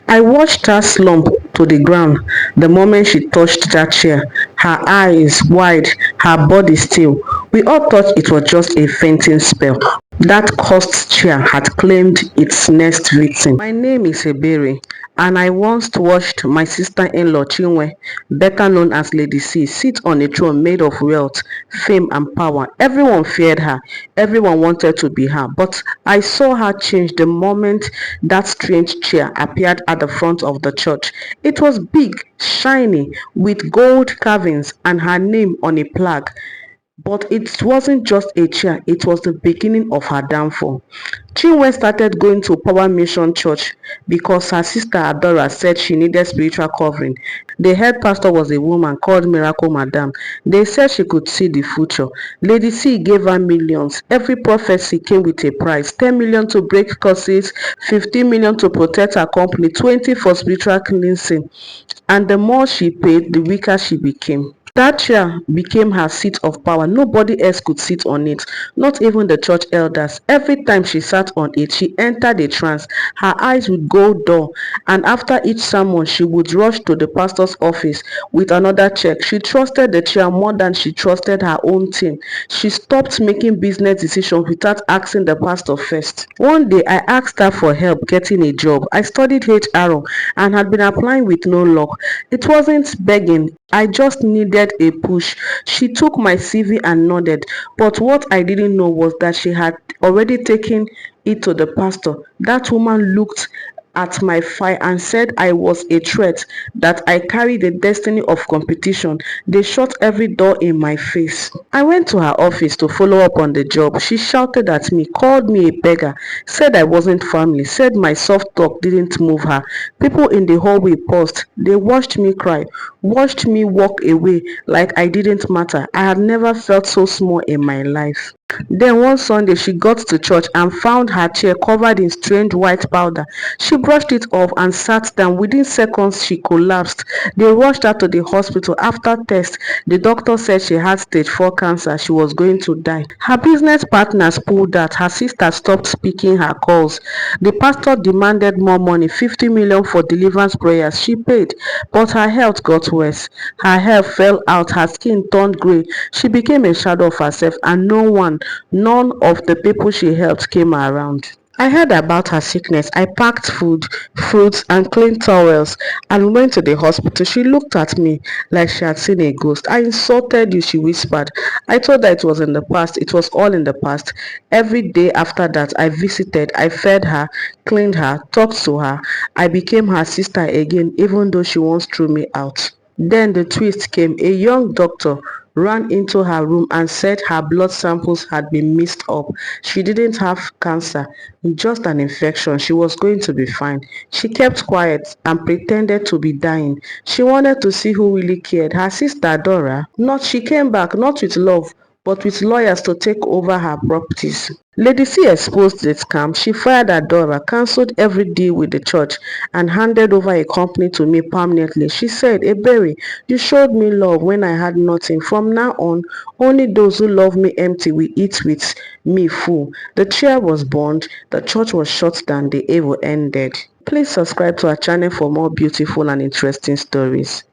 I watched her slump to the ground the moment she touched that chair, her eyes wide, her body still. We all thought it was just a fainting spell. That cursed chair had claimed its next victim. My name is Ebere, and I once watched my sister-in-law Chinwe, better known as Lady C, sit on a throne made of wealth, fame, and power. Everyone feared her, everyone wanted to be her, but I saw her change the moment that strange chair appeared at the front of the church. It was big, shiny, with gold carvings and her name on a plaque. But it wasn't just a chair, it was the beginning of her downfall. Chinwe started going to Power Mission Church because her sister Adora said she needed spiritual covering. The head pastor was a woman called Miracle Madam. They said she could see the future. Lady C gave her millions. Every prophecy came with a price. 10 million to break curses, 15 million to protect her company, 20 for spiritual cleansing. And the more she paid, the weaker she became. That chair became her seat of power. Nobody else could sit on it, not even the church elders. Every time she sat on it, she entered a trance. Her eyes would go dull, and after each sermon, she would rush to the pastor's office with another check. She trusted the chair more than she trusted her own team. She stopped making business decisions without asking the pastor first. One day, I asked her for help getting a job. I studied HR and had been applying with no luck. It wasn't begging. I just needed a push. She took my CV and nodded, but what I didn't know was that she had already taken it to the pastor. That woman looked at my file and said I was a threat, that I carried the destiny of competition. They shut every door in my face. I went to her office to follow up on the job. She shouted at me, called me a beggar, said I wasn't family, said my soft talk didn't move her. People in the hallway paused. They watched me cry, watched me walk away like I didn't matter. I had never felt so small in my life. Then one Sunday she got to church and found her chair covered in strange white powder. She brushed it off and sat down. Within seconds she collapsed. They rushed her to the hospital. After tests, the doctor said she had stage 4 cancer. She was going to die. Her business partners pulled out. Her sister stopped picking her calls. The pastor demanded more money, 50 million for deliverance prayers. She paid, but her health got worse. Her hair fell out. Her skin turned grey. She became a shadow of herself, and none of the people she helped came around. I heard about her sickness. I packed food, fruits, and clean towels and went to the hospital. She looked at me like she had seen a ghost. I insulted you, she whispered. I told her it was in the past. It was all in the past. Every day after that, I visited. I fed her, cleaned her, talked to her. I became her sister again, even though she once threw me out. Then the twist came. A young doctor ran into her room and said her blood samples had been mixed up. She didn't have cancer, just an infection. She was going to be fine. She kept quiet and pretended to be dying. She wanted to see who really cared. Her sister Dora. Not she came back, not with love, but with lawyers to take over her properties. Lady C exposed the scam. She fired Adora, cancelled every deal with the church, and handed over a company to me permanently. She said, Ebere, you showed me love when I had nothing. From now on, only those who love me empty will eat with me full. The chair was burned, the church was shut down, the evil ended. Please subscribe to our channel for more beautiful and interesting stories.